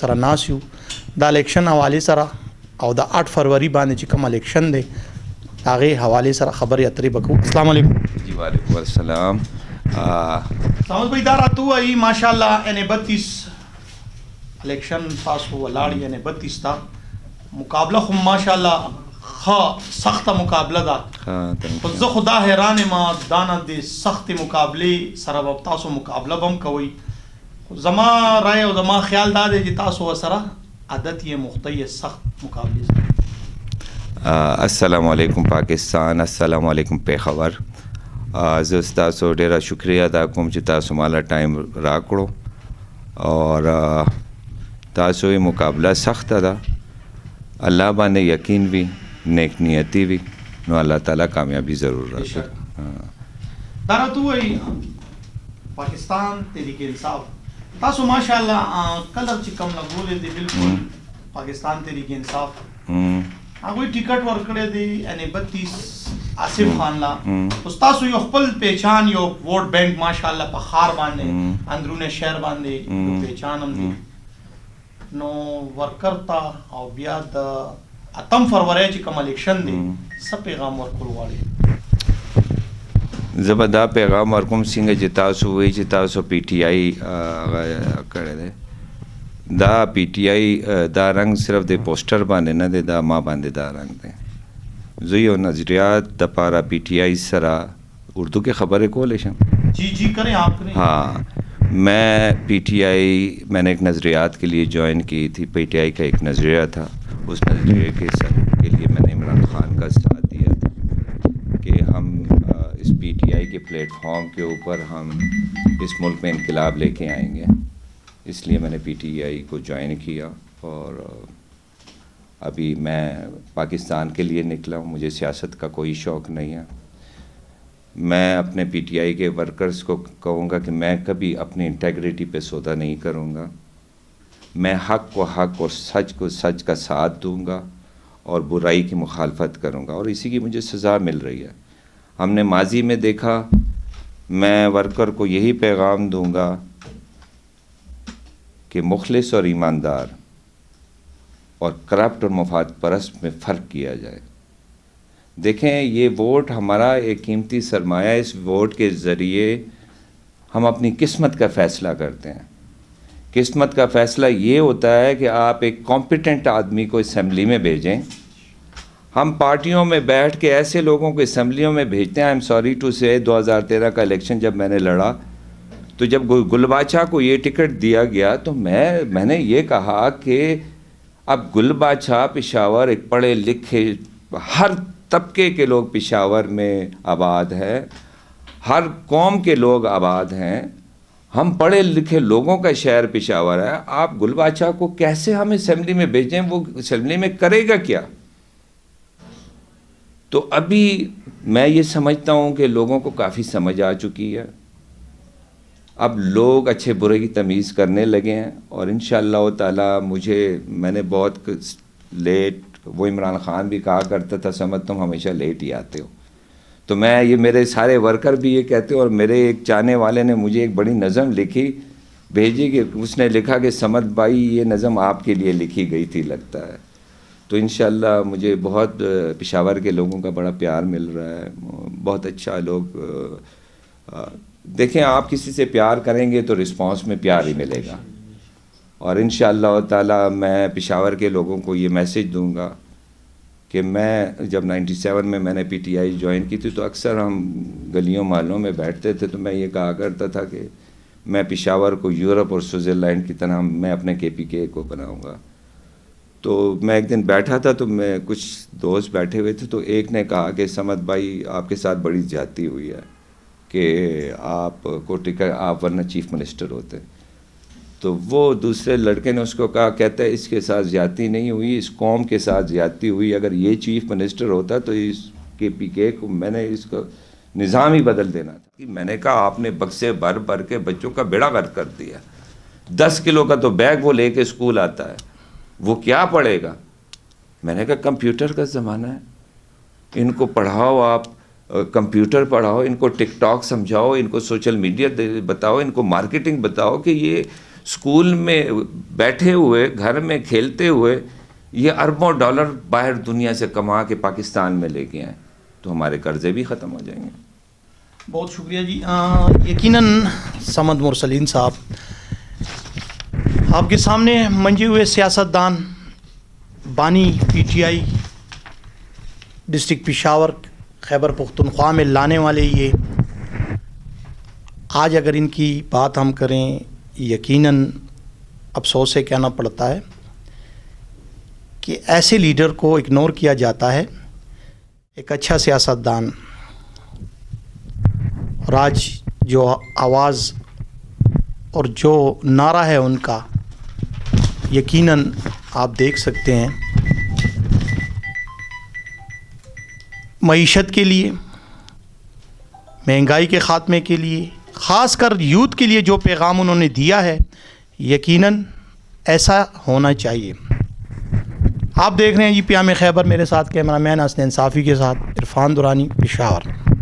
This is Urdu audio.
سره ناس یو دا الیکشن حوالې سره او د 8 فروری باندې چې کوم الیکشن دی هغې حوالې سره خبرې اترې به کوو. السلام علیکم. جی وعلیکم السلام. سمجھ بھائی دا راته ووایي ماشاء الله یعنې 32 الیکشن تاسو ولاړ یعنې 32 تا مقابله خو ماشاء الله ښه سخته مقابله ده خو زه خو دا حیران یم دا نه د سختې مقابلې سره به تاسو مقابله به هم کوئ خو زما رای او زما خیال دا دی چې تاسو ورسره عادت یې مختی سخت مقابلې سره. السلام علیکم پاکستان، السلام علیکم پیښور. زه ستاسو ډیره شکریه ادا کوم چې تاسو مالا ټایم راکړو اور تاسو یې مقابله سخته ده. الله باندې یقین وي، نیک نیتی وي، نو الله تعالی کامیابی ضرور راکړي. دا راته ووایي پاکستان تحریک انصاف تاسو ماشاء الله کله چې کوم لګولې دی بالکل پاکستان تحریک انصاف هغوی ټیکټ ورکړی دی یعنې 32 آصف خان لا اوس تاسو یو خپل پہچان یو ووټ بینک ماشاء الله په ښار باندې اندرونه شهر باندې یو پہچان هم دی نو ورکر ته او بیا د 8 فروری چې کوم الیکشن دی څه پیغام ورکول غواړئ؟ زه به دا پیغام ورکوم څنګه چې تاسو وایئ چې تاسو پی ټی آی کړی دی. دا پی ټی آی دا رنګ صرف د پوسټر باندې نه دی، دا ما باندې دا رنګ دی. زه یو نظریات دپاره پی ٹی آئی سره اردو کې خبرې کولی شم؟ جی جی کریں آپ کریں. ہاں، میں پی ٹی آئی میں نے ایک نظریات کے لیے جوائن کی تھی. پی ٹی آئی کا ایک نظریہ تھا، اس نظریے کے لیے میں نے عمران خان کا ساتھ دیا تھا کہ ہم اس پی ٹی آئی کے پلیٹ فارم کے اوپر ہم اس ملک میں انقلاب لے کے آئیں گے. اس لیے میں نے پی ٹی آئی کو جوائن کیا اور ابھی میں پاکستان کے لیے نکلا ہوں. مجھے سیاست کا کوئی شوق نہیں ہے. میں اپنے پی ٹی آئی کے ورکرز کو کہوں گا کہ میں کبھی اپنی انٹیگریٹی پہ سودا نہیں کروں گا. میں حق کو حق اور سچ کو سچ کا ساتھ دوں گا اور برائی کی مخالفت کروں گا، اور اسی کی مجھے سزا مل رہی ہے. ہم نے ماضی میں دیکھا. میں ورکر کو یہی پیغام دوں گا کہ مخلص اور ایماندار اور کرپٹ اور مفاد پرست میں فرق کیا جائے. دیکھیں، یہ ووٹ ہمارا ایک قیمتی سرمایہ ہے. اس ووٹ کے ذریعے ہم اپنی قسمت کا فیصلہ کرتے ہیں. قسمت کا فیصلہ یہ ہوتا ہے کہ آپ ایک کمپیٹنٹ آدمی کو اسمبلی میں بھیجیں. ہم پارٹیوں میں بیٹھ کے ایسے لوگوں کو اسمبلیوں میں بھیجتے ہیں. آئی ایم سوری ٹو سے 2013 کا الیکشن جب میں نے لڑا تو جب گل بادشاہ کو یہ ٹکٹ دیا گیا تو میں نے یہ کہا کہ اب گل بادشاہ پشاور ایک پڑھے لکھے ہر طبقے کے لوگ پشاور میں آباد ہیں، ہر قوم کے لوگ آباد ہیں، ہم پڑھے لکھے لوگوں کا شہر پشاور ہے. آپ گل بادشاہ کو کیسے ہم اسمبلی میں بھیجیں؟ وہ اسمبلی میں کرے گا کیا؟ تو ابھی میں یہ سمجھتا ہوں کہ لوگوں کو کافی سمجھ آ چکی ہے. اب لوگ اچھے برے کی تمیز کرنے لگے ہیں اور انشاءاللہ تعالی میں نے بہت لیٹ، وہ عمران خان بھی کہا کرتا تھا سمجھ تم ہمیشہ لیٹ ہی آتے ہو. تو میں یہ میرے سارے ورکر بھی یہ کہتے ہیں، اور میرے ایک چاہنے والے نے مجھے ایک بڑی نظم لکھی بھیجی کہ اس نے لکھا کہ سمت بھائی یہ نظم آپ کے لیے لکھی گئی تھی لگتا ہے. تو انشاءاللہ مجھے بہت پشاور کے لوگوں کا بڑا پیار مل رہا ہے. بہت اچھا لوگ دیکھیں، آپ کسی سے پیار کریں گے تو رسپانس میں پیار ہی ملے گا. اور انشاءاللہ تعالی میں پشاور کے لوگوں کو یہ میسج دوں گا کہ میں جب 97 میں نے پی ٹی آئی جوائن کی تھی تو اکثر ہم گلیوں محلوں میں بیٹھتے تھے تو میں یہ کہا کرتا تھا کہ میں پشاور کو یورپ اور سوئٹزرلینڈ کی طرح میں اپنے کے پی کے کو بناؤں گا. تو میں ایک دن بیٹھا تھا تو میں کچھ دوست بیٹھے ہوئے تھے تو ایک نے کہا کہ سمت بھائی آپ کے ساتھ بڑی زیادتی ہوئی ہے کہ آپ کو ٹکٹ آپ ورنہ چیف منسٹر ہوتے. تو وہ دوسرے لڑکے نے اس کو کہا، کہتا ہے اس کے ساتھ زیادتی نہیں ہوئی، اس قوم کے ساتھ زیادتی ہوئی. اگر یہ چیف منسٹر ہوتا تو اس کے پی کے کو میں نے اس کو نظام ہی بدل دینا تھا. میں نے کہا آپ نے بکسے بھر بھر کے بچوں کا بیڑا غرق کر دیا. 10 کلو کا تو بیگ وہ لے کے اسکول آتا ہے، وہ کیا پڑھے گا؟ میں نے کہا کمپیوٹر کا زمانہ ہے، ان کو پڑھاؤ، آپ کمپیوٹر پڑھاؤ، ان کو ٹک ٹاک سمجھاؤ، ان کو سوشل میڈیا بتاؤ، ان کو مارکیٹنگ بتاؤ کہ یہ اسکول میں بیٹھے ہوئے گھر میں کھیلتے ہوئے یہ اربوں ڈالر باہر دنیا سے کما کے پاکستان میں لے کے آئیں تو ہمارے قرضے بھی ختم ہو جائیں گے. بہت شکریہ جی. یقیناً صمد مرسلین صاحب آپ کے سامنے منجے ہوئے سیاستدان بانی P T I district Peshawar Khyber Pakhtunkhwa میں لانے والے یہ آج اگر ان کی بات ہم کریں یقیناً افسوس سے کہنا پڑتا ہے کہ ایسے لیڈر کو اگنور کیا جاتا ہے. ایک اچھا سیاستدان اور آج جو آواز اور جو نعرہ ہے ان کا یقیناً آپ دیکھ سکتے ہیں معیشت کے لیے, مہنگائی کے خاتمے کے لیے, خاص کر یوتھ کے لیے جو پیغام انہوں نے دیا ہے یقیناً ایسا ہونا چاہیے. آپ دیکھ رہے ہیں جی پیام خیبر, میرے ساتھ کیمرہ مین حسنین صافی کے ساتھ عرفان درانی, پشاور.